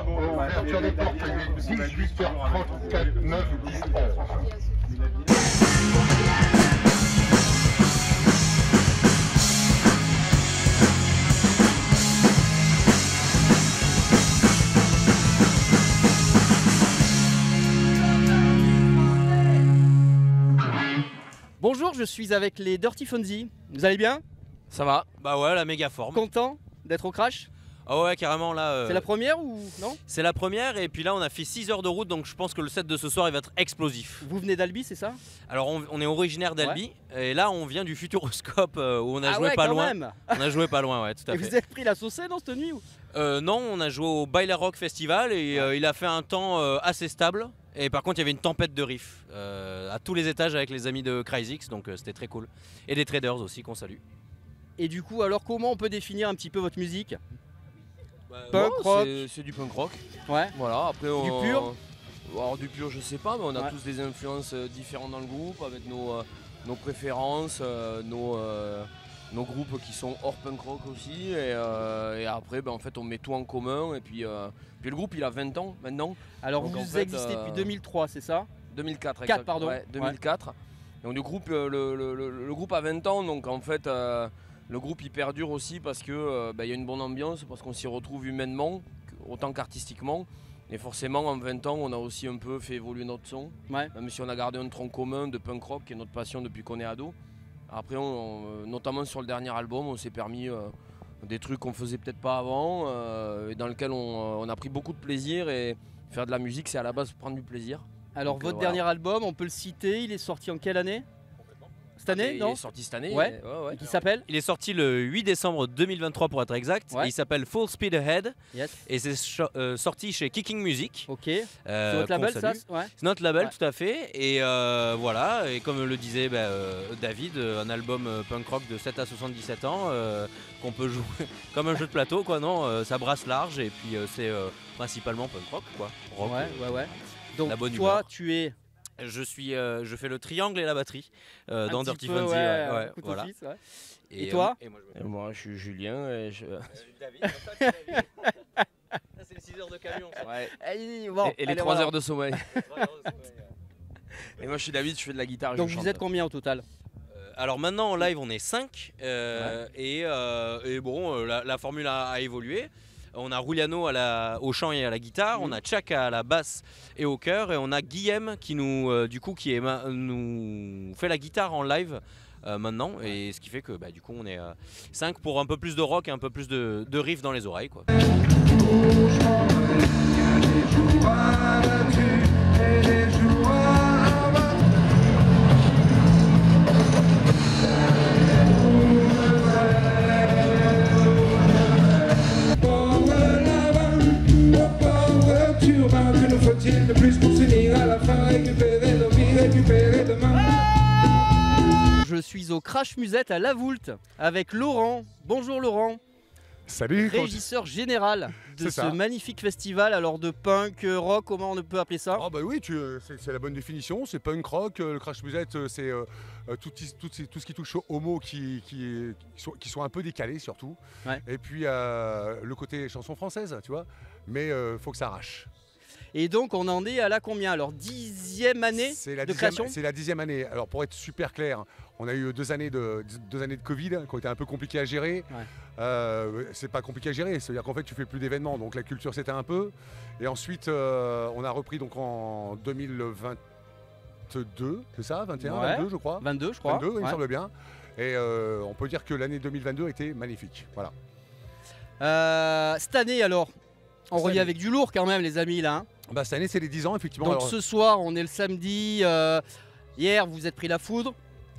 Ouverture des portes, 18h34, 9, 10, 11. Bonjour, je suis avec les Dirty Fonzie. Vous allez bien? Ça va, bah ouais, la méga forme. Content d'être au crash? Ah ouais, carrément là. C'est la première ou non? C'est la première, et puis là on a fait 6 heures de route, donc je pense que le set de ce soir il va être explosif. Vous venez d'Albi, c'est ça? Alors on est originaire d'Albi, et là on vient du Futuroscope où on a Ah joué ouais, pas quand loin. même. On a joué pas loin, ouais, tout à Et fait. vous avez pris la saucée dans cette nuit ou? Non, on a joué au Baila Rock Festival et il a fait un temps assez stable. Et par contre il y avait une tempête de riffs à tous les étages avec les amis de Cryzix, donc c'était très cool. Et des traders aussi qu'on salue. Et du coup, alors comment on peut définir un petit peu votre musique? Punk Ouais, rock. c'est du punk rock. Ouais. Voilà, après on... Du pur? Alors du pur je sais pas, mais on a Ouais. tous des influences différentes dans le groupe, avec nos préférences, nos groupes qui sont hors punk rock aussi. Et après en fait on met tout en commun. Et puis le groupe il a 20 ans maintenant. Alors Donc, en vous fait, existez depuis 2003, c'est ça? 2004 4, pardon. Ouais, 2004. Donc le groupe, le groupe a 20 ans, donc en fait le groupe il perdure aussi parce que y a une bonne ambiance, parce qu'on s'y retrouve humainement autant qu'artistiquement. Et forcément en 20 ans on a aussi un peu fait évoluer notre son, Ouais. même si on a gardé un tronc commun de punk rock qui est notre passion depuis qu'on est ado. Après notamment sur le dernier album on s'est permis des trucs qu'on faisait peut-être pas avant, et dans lesquels on a pris beaucoup de plaisir, et faire de la musique c'est à la base prendre du plaisir. Alors Donc, votre voilà. dernier album, on peut le citer, il est sorti en quelle année? Cette année, Il non? est sorti cette année. Ouais. ouais. Et qui s'appelle? Il est sorti le 8 décembre 2023 pour être exact. Ouais. Et il s'appelle Full Speed Ahead. Yes. Et c'est sorti chez Kicking Music. Ok. C'est votre qu'on label, ça? salue. Ouais. C'est notre label, Ouais. tout à fait. Et voilà, et comme le disait David, un album punk rock de 7 à 77 ans qu'on peut jouer comme un jeu de plateau, quoi, non? Ça brasse large, et puis c'est principalement punk rock, quoi. Rock, Ouais. Donc la bonne toi, humeur. tu es je fais le triangle et la batterie dans un Dirty petit peu, Fonzie. ouais, couteau voilà. suisse, ouais. Et toi? moi, Et moi je suis Julien et je... David, c'est les 6 heures de camion. Ça. Ouais. Bon, et les allez, 3 voilà. heures de sommeil. Et moi je suis David, je fais de la guitare et Donc je vous chante. êtes combien au total? Alors maintenant en live on est 5 et bon la formule a évolué. On a Ruliano au chant et à la guitare, on a Chak à la basse et au chœur, et on a Guillaume qui nous fait la guitare en live maintenant, et ce qui fait que du coup on est 5 pour un peu plus de rock et un peu plus de riff dans les oreilles, quoi. Je suis au Crash Musette à La Voulte avec Laurent. Bonjour Laurent, Salut, régisseur général de C'est ce ça. magnifique festival, alors de punk, rock, comment on peut appeler ça? Ah bah oui, c'est la bonne définition, c'est punk rock, le Crash Musette, c'est tout ce qui touche aux mots qui sont un peu décalés surtout. Ouais. Et puis le côté chanson française, tu vois, mais faut que ça arrache. Et donc on en est à la combien? Alors 10e année de création? C'est la 10e année. Alors pour être super clair, on a eu deux années de Covid qui ont été un peu compliquées à gérer. Ouais. C'est pas compliqué à gérer, c'est-à-dire qu'en fait tu fais plus d'événements, donc la culture s'éteint un peu. Et ensuite on a repris donc en 2022, c'est ça, 21, Ouais. 22 je crois. 22 je crois. 22, il me Ouais. semble bien. Et on peut dire que l'année 2022 était magnifique. Voilà. Cette année alors, on Cette revient année. avec du lourd quand même les amis là. Hein. Bah, cette année c'est les 10 ans effectivement. Donc Alors, ce soir on est le samedi, hier vous vous êtes pris la foudre.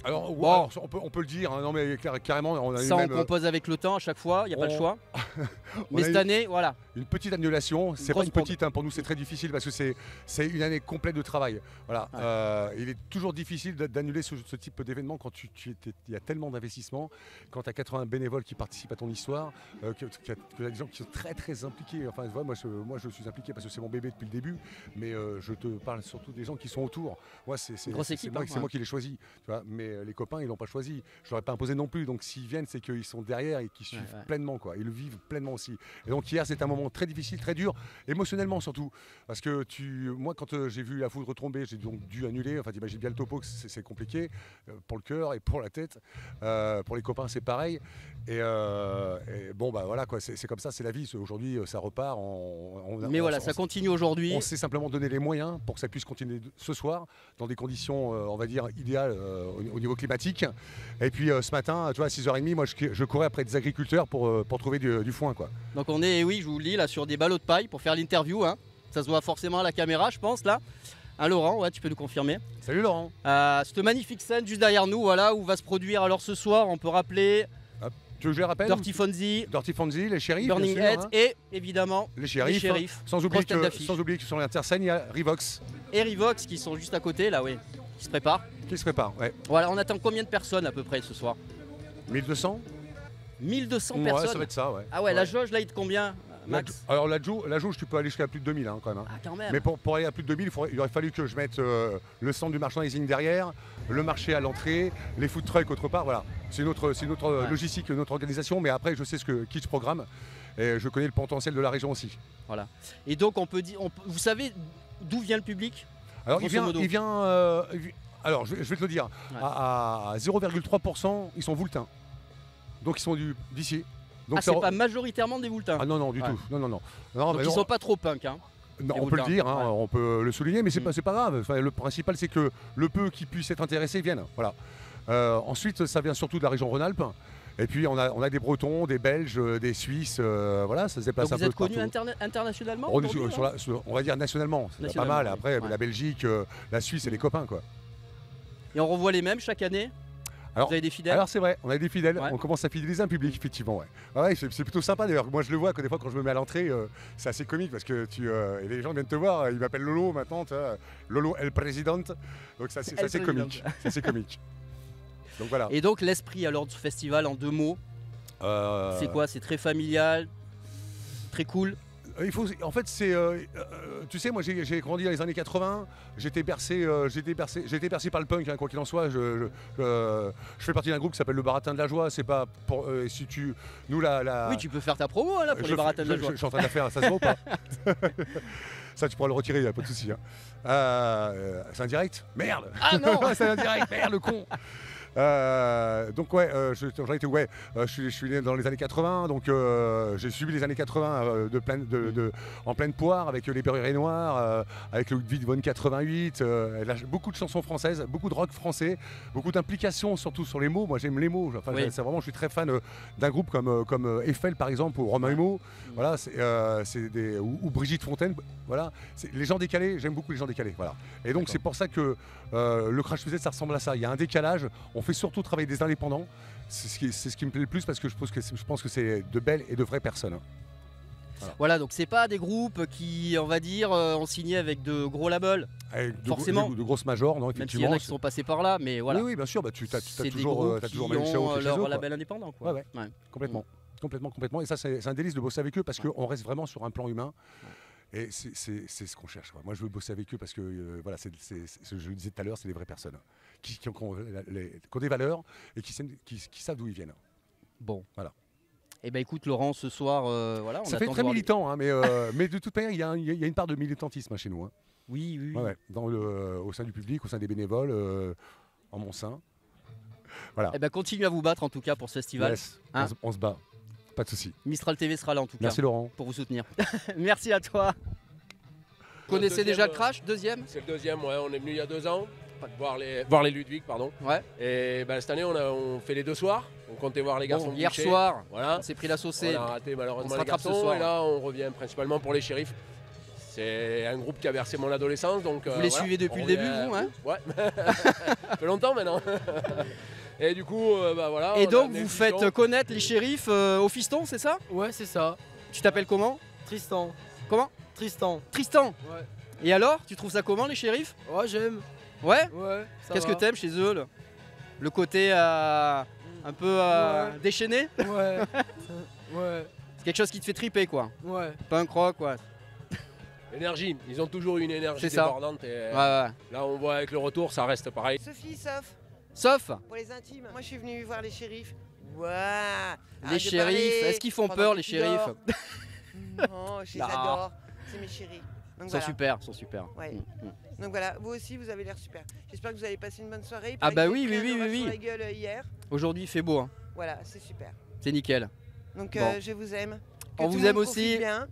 Alors, Bon. alors, on peut le dire, hein, non mais carrément, on a eu Ça on même, compose avec le temps à chaque fois, il n'y a pas le on- choix. on Mais a cette eu année, voilà. une petite annulation. C'est pas grosse une petite, hein, pour nous c'est très difficile parce que c'est une année complète de travail. Voilà. Ouais. Il est toujours difficile d'annuler ce type d'événement quand il y a tellement d'investissements, quand tu as 80 bénévoles qui participent à ton histoire, que tu as des gens qui sont très très impliqués. Enfin, voilà, moi je suis impliqué parce que c'est mon bébé depuis le début, mais je te parle surtout des gens qui sont autour. Moi c'est Grosse équipe, hein, moi qui l'ai choisi. Tu vois, mais les copains ils l'ont pas choisi. Je l'aurais pas imposé non plus. Donc s'ils viennent, c'est qu'ils sont derrière et qu'ils suivent Ouais. pleinement quoi. Ils le vivent pleinement aussi. Et donc hier c'était un moment très difficile, très dur, émotionnellement surtout, parce que moi quand j'ai vu la foudre tomber, j'ai donc dû annuler. Enfin, t'imagines bien le topo que c'est compliqué pour le cœur et pour la tête. Pour les copains c'est pareil. Et bon bah voilà quoi, c'est comme ça, c'est la vie. Aujourd'hui ça repart. Mais voilà, ça continue aujourd'hui. On s'est simplement donné les moyens pour que ça puisse continuer ce soir dans des conditions, on va dire, idéales au niveau climatique. Et puis ce matin, tu vois, à 6h30, moi je courais après des agriculteurs pour trouver du foin, quoi. Donc on est, oui, je vous le dis, là sur des ballots de paille pour faire l'interview. Hein. Ça se voit forcément à la caméra, je pense, là. Hein, Laurent, ouais, tu peux nous confirmer. Salut Laurent. Cette magnifique scène juste derrière nous, voilà, où va se produire alors ce soir, on peut rappeler Tu veux que je les rappelle? Dirty Fonzie, les shérifs, Burning bien sûr, Head hein. et évidemment les shérifs. Sans oublier que sur l'interscène, il y a Revox. Et Revox qui sont juste à côté, là, oui, qui se préparent. Ouais. Voilà, on attend combien de personnes à peu près ce soir? 1200 1200 Ouais, personnes. ça va être ça, ouais. Ah ouais, la jauge là, il est de combien, Max? Alors la jauge, tu peux aller jusqu'à plus de 2000 hein, quand même. Hein. Ah, quand même. Mais pour aller à plus de 2000, il aurait fallu que je mette le centre du merchandising derrière, le marché à l'entrée, les food trucks autre part. Voilà, c'est une autre logistique, une autre organisation. Mais après, je sais ce que Kitsch programme et je connais le potentiel de la région aussi. Voilà. Et donc on peut dire, vous savez d'où vient le public? Alors il vient alors je vais te le dire, ouais. à 0,3%, ils sont voultains. Donc ils sont d'ici. Donc c'est pas majoritairement des voultains? Ah non, du tout. Non. Donc ils sont pas trop punk, hein. Non, on peut le dire, hein, on peut le souligner, mais c'est pas grave. Enfin, le principal, c'est que le peu qui puissent être intéressés viennent. Voilà. Ensuite, ça vient surtout de la région Rhône-Alpes. Et puis on a des Bretons, des Belges, des Suisses, voilà, ça se déplace un peu. Vous êtes connus internationalement? On va dire nationalement, c'est pas mal. Après, la Belgique, la Suisse et les copains, quoi. Et on revoit les mêmes chaque année? Vous avez des fidèles? Alors c'est vrai, on a des fidèles, on commence à fidéliser un public, effectivement. Ouais, c'est plutôt sympa d'ailleurs. Moi je le vois que des fois quand je me mets à l'entrée, c'est assez comique parce que et les gens viennent te voir, ils m'appellent Lolo maintenant, Lolo El Presidente. Donc ça c'est comique. C'est comique. Donc voilà. Et donc l'esprit alors du festival en 2 mots, c'est quoi? C'est très familial, très cool. En fait, c'est, tu sais, moi j'ai grandi dans les années 80. J'étais bercé par le punk, hein, quoi qu'il en soit. Je fais partie d'un groupe qui s'appelle le Baratin de la Joie. C'est pas pour si tu nous la. Oui, tu peux faire ta promo là pour les Baratins de la Joie. Je suis en train de la faire. Ça se voit ou pas? Ça, tu pourras le retirer, y a pas de souci. Hein. C'est un direct. Merde. Ah non. C'est un direct. Merde, le con. Donc ouais, je suis né dans les années 80, donc j'ai subi les années 80 en pleine poire avec les Perrets Noirs, avec le Ludwig von 88, beaucoup de chansons françaises, beaucoup de rock français, beaucoup d'implications surtout sur les mots. Moi j'aime les mots, enfin, oui. Je suis très fan d'un groupe comme Eiffel par exemple, ou Romain Humeau, voilà, ou Brigitte Fontaine, voilà, les gens décalés, j'aime beaucoup les gens décalés, voilà. Et donc c'est pour ça que le Crash Fusée ça ressemble à ça, il y a un décalage, on fait surtout travailler des indépendants, c'est ce qui me plaît le plus parce que je pense que c'est de belles et de vraies personnes. Voilà, donc c'est pas des groupes qui, on va dire, ont signé avec de gros labels, forcément. De grosses majors, non, effectivement. Même s'il y en a qui sont passés par là, mais voilà. Oui, bien sûr, bah, tu as toujours Manu Chao leur label indépendant, quoi. Ouais. Complètement. Et ça, c'est un délice de bosser avec eux parce qu'on reste vraiment sur un plan humain. Et c'est ce qu'on cherche. Moi, je veux bosser avec eux parce que, voilà, je le disais tout à l'heure, c'est des vraies personnes qui ont des valeurs et qui savent d'où ils viennent. Bon. Voilà. Eh ben écoute Laurent, ce soir, voilà, on ça fait très militant, hein, mais de toute manière, il y a une part de militantisme hein, chez nous. Hein. Oui. Ouais, au sein du public, au sein des bénévoles, en mon sein. Voilà. Eh ben continue à vous battre en tout cas pour ce festival. Yes, hein, on se bat. Pas de souci. Mistral TV sera là en tout cas. Merci Laurent. Pour vous soutenir. Merci à toi. Vous connaissez déjà le Crash, deuxième? C'est le deuxième, ouais. On est venu il y a 2 ans voir les Ludwig, pardon. Ouais. Et ben, cette année, on fait les 2 soirs. On comptait voir les garçons. Hier soir, voilà. On s'est pris la saucée. On a raté malheureusement les garçons. Ce soir, et là, on revient principalement pour les shérifs. C'est un groupe qui a versé mon adolescence. Donc, vous les suivez depuis le début, vous hein? Ouais. Ça fait longtemps maintenant. Et du coup, voilà. Et donc, vous faites connaître les shérifs au fiston, c'est ça? Ouais, c'est ça. Tu t'appelles comment? Tristan. Comment? Tristan. Tristan? Ouais. Et alors, tu trouves ça comment les shérifs? Ouais, j'aime. Ouais? Ouais. Qu'est-ce que t'aimes chez eux le côté un peu déchaîné? Ouais. Ouais. C'est quelque chose qui te fait triper, quoi. Ouais. Punk rock, quoi. Énergie, ils ont toujours une énergie débordante. Et là, on voit avec le retour, ça reste pareil. Sophie, Sauf pour les intimes. Moi, je suis venue voir les shérifs. Ouah. Les shérifs, est-ce qu'ils font peur les shérifs? Non, je les adore. C'est mes chéris. Ils sont super, ils sont super. Ouais. Donc voilà, vous aussi vous avez l'air super. J'espère que vous allez passer une bonne soirée. Ah bah oui. Sur la gueule hier. Aujourd'hui il fait beau. Hein. Voilà, c'est super. C'est nickel. Donc bon. je vous aime. Que On tout vous le aime monde aussi. profite bien.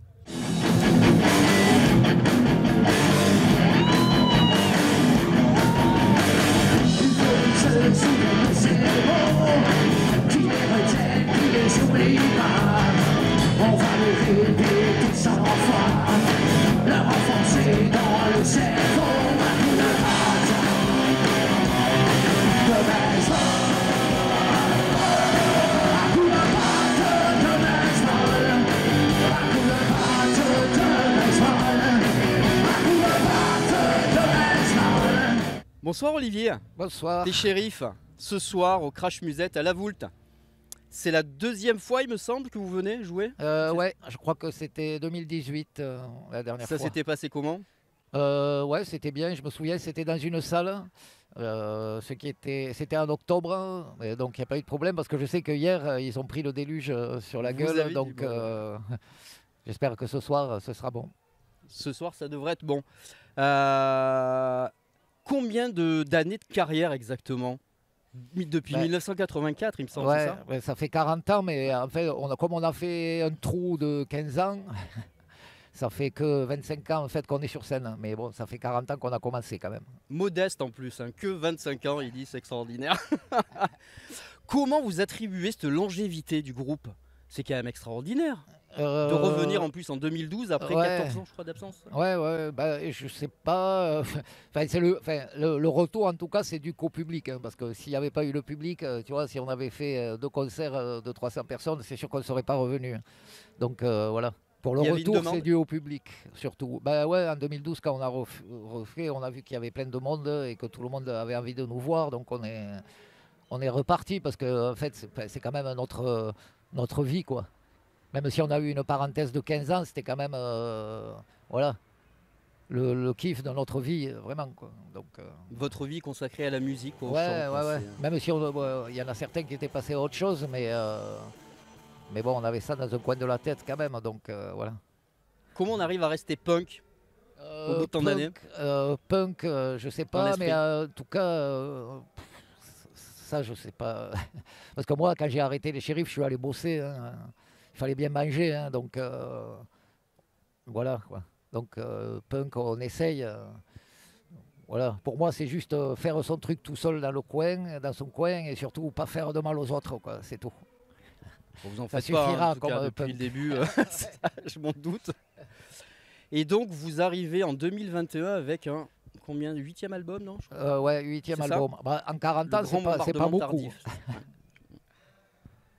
On va les répéter sans fin, leur enfoncer dans le cerveau un coup de patte de baseball, un coup de patte de baseball, un coup de patte de baseball, un coup de patte de baseball. Bonsoir Olivier. Bonsoir. Les shérifs, ce soir au Crash Musette à La Voulte. C'est la deuxième fois, il me semble, que vous venez jouer. Ouais, je crois que c'était 2018 la dernière fois. Ça s'était passé comment? Ouais, c'était bien. Je me souviens, c'était dans une salle. C'était en octobre, donc il n'y a pas eu de problème parce que je sais que hier ils ont pris le déluge sur la gueule. Donc j'espère que ce soir ce sera bon. Ce soir, ça devrait être bon. Combien d'années de carrière exactement? Depuis 1984, il me semble, c'est ça? Ouais, ça fait 40 ans, mais en fait, comme on a fait un trou de 15 ans, ça fait que 25 ans en fait, qu'on est sur scène. Mais bon, ça fait 40 ans qu'on a commencé quand même. Modeste en plus, hein, que 25 ans, il dit, c'est extraordinaire. Comment vous attribuez cette longévité du groupe? C'est quand même extraordinaire. De revenir en plus en 2012 après 14 ans je crois d'absence. Ouais, bah, je sais pas. Le retour en tout cas c'est dû qu'au public, hein, parce que s'il n'y avait pas eu le public, tu vois, si on avait fait 2 concerts de 300 personnes, c'est sûr qu'on ne serait pas revenu. Donc voilà. Pour le retour, c'est dû au public surtout. Bah ouais, en 2012 quand on a refait, on a vu qu'il y avait plein de monde et que tout le monde avait envie de nous voir, donc on est reparti parce que en fait c'est quand même notre vie quoi. Même si on a eu une parenthèse de 15 ans, c'était quand même voilà, le kiff de notre vie, vraiment. Quoi. Donc, votre vie consacrée à la musique, au chant. Ouais. Même si il y en a certains qui étaient passés à autre chose, mais bon, on avait ça dans un coin de la tête quand même. Donc voilà. Comment on arrive à rester punk au bout de tant d'années? Punk, je sais pas, mais en tout cas, ça je sais pas. Parce que moi, quand j'ai arrêté les shérifs, je suis allé bosser. Hein. Il fallait bien manger, hein, donc voilà quoi. Donc punk, on essaye. Voilà. Pour moi, c'est juste faire son truc tout seul dans son coin, et surtout pas faire de mal aux autres, quoi. C'est tout. Vous en ça faites pas, suffira en tout cas, depuis punk. le début, je m'en doute. Et donc vous arrivez en 2021 avec un 8e album, non? Ouais, 8e album. Bah, en 40 ans, c'est pas beaucoup.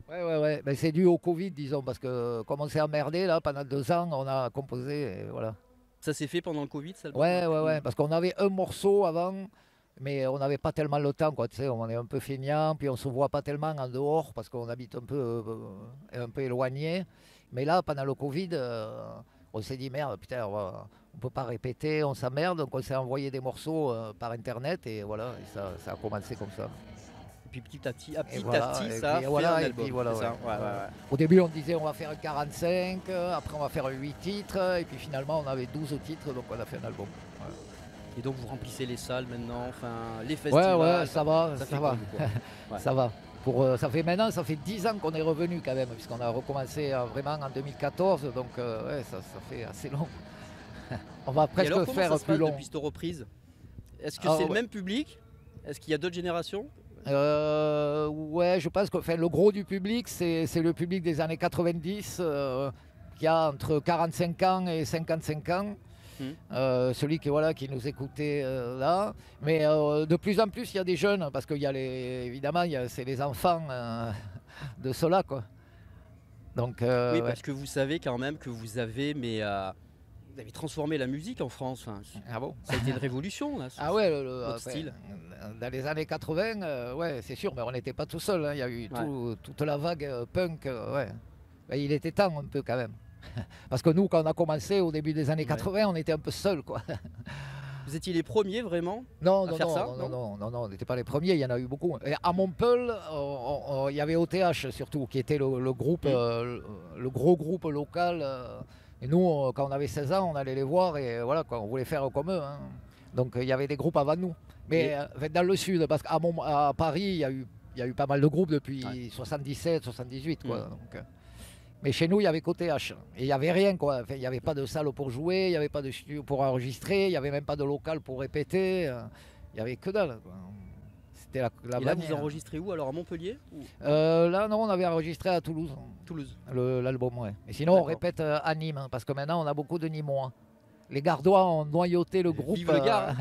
Ouais. Ben, c'est dû au Covid, disons, parce que comme on s'est emmerdé là pendant 2 ans, on a composé, et voilà. Ça s'est fait pendant le Covid, ça? Ouais, parce qu'on avait un morceau avant, mais on n'avait pas tellement le temps, quoi. Tu sais, on est un peu feignant, puis on se voit pas tellement en dehors parce qu'on habite un peu éloigné. Mais là, pendant le Covid, on s'est dit merde, putain, on peut pas répéter, on s'emmerde, donc on s'est envoyé des morceaux par internet et voilà, et ça a commencé comme ça. Et puis petit à petit, ça a fait un album. Au début, on disait on va faire 45, après on va faire 8 titres, et puis finalement on avait 12 titres, donc on a fait un album. Voilà. Et donc vous remplissez les salles maintenant, enfin les festivals. Ouais, ça va. Ça va. Ça fait 10 ans qu'on est revenu quand même, puisqu'on a recommencé vraiment en 2014, donc ça fait assez long. On va presque alors, faire plus long. Depuis cette reprise, est-ce que c'est le même public? Est-ce qu'il y a d'autres générations? Ouais, je pense que le gros du public, c'est le public des années 90, qui a entre 45 ans et 55 ans. Celui qui nous écoutait là. Mais de plus en plus, il y a des jeunes, parce qu'il y a évidemment, c'est les enfants de ceux-là, quoi. Donc, oui, parce que vous savez quand même que vous avez transformé la musique en France. Hein. Ah bon? Ça a été une révolution, là. Ah ouais, style. Dans les années 80, ouais, c'est sûr, mais on n'était pas tout seul. Hein. Il y a eu toute la vague punk. Ouais. Ben, il était temps un peu quand même. Parce que nous, quand on a commencé au début des années 80, on était un peu seuls, quoi. Vous étiez les premiers vraiment Non, à non, faire non, ça, non, on n'était pas les premiers, il y en a eu beaucoup. Et à Montpellier, il y avait OTH surtout, qui était le groupe, le gros groupe local. Et nous, quand on avait 16 ans, on allait les voir et voilà, quoi, on voulait faire comme eux. Hein. Donc il y avait des groupes avant nous. Mais dans le sud, parce qu'à Paris, il y a eu pas mal de groupes depuis 77, 78. Quoi, donc, mais chez nous, il y avait qu'OTH. Et il n'y avait rien, quoi. Enfin, il n'y avait pas de salle pour jouer, il n'y avait pas de studio pour enregistrer, il n'y avait même pas de local pour répéter. Il n'y avait que dalle, quoi. C'était la Et là, vous enregistrez où alors, à Montpellier ou... Là, non, on avait enregistré à Toulouse. Toulouse. L'album, ouais. Et sinon, on répète à Nîmes, hein, parce que maintenant, on a beaucoup de Nîmois. Les Gardois ont noyauté le groupe. Vive le Gard.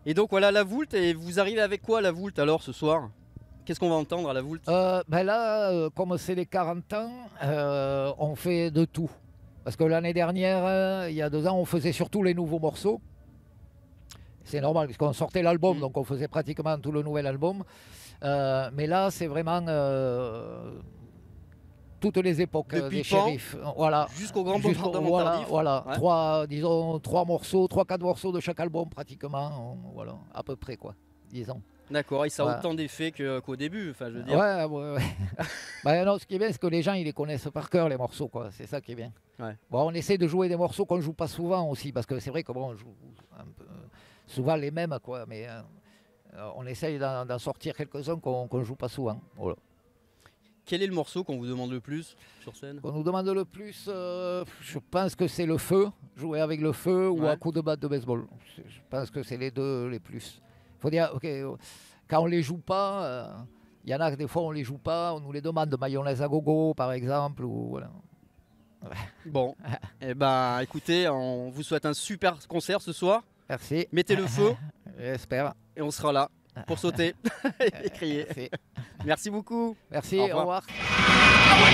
Et donc voilà la Voulte, et vous arrivez avec quoi la Voulte alors ce soir? Qu'est-ce qu'on va entendre à la Voulte? Là, comme c'est les 40 ans, on fait de tout. Parce que l'année dernière, il y a 2 ans, on faisait surtout les nouveaux morceaux. C'est normal, puisqu'on sortait l'album, donc on faisait pratiquement tout le nouvel album. Mais là, c'est vraiment toutes les époques des shérifs. Voilà. Jusqu'au grand bombardement tardif. Voilà, ouais. 3 morceaux, 3-4 morceaux de chaque album pratiquement. Voilà, à peu près, quoi, disons. D'accord, et ça a autant d'effets qu'au début, enfin je veux dire. Ouais. Non, ce qui est bien, c'est que les gens, ils les connaissent par cœur, les morceaux, quoi. C'est ça qui est bien. Ouais. Bon, on essaie de jouer des morceaux qu'on ne joue pas souvent aussi, parce que c'est vrai que bon, on joue un peu, souvent les mêmes, quoi, mais on essaye d'en sortir quelques-uns qu'on ne joue pas souvent. Voilà. Quel est le morceau qu'on vous demande le plus sur scène? On nous demande le plus, je pense que c'est le feu, jouer avec le feu ou à coup de batte de baseball. Je pense que c'est les deux les plus. Il faut dire, quand on ne les joue pas, il y en a que des fois on ne les joue pas, on nous les demande de mayonnaise à gogo par exemple. Ou, voilà. Bon, eh ben, écoutez, on vous souhaite un super concert ce soir. Merci. Mettez le feu. J'espère. Et on sera là pour sauter et crier. Merci beaucoup. Merci, au revoir. Au revoir.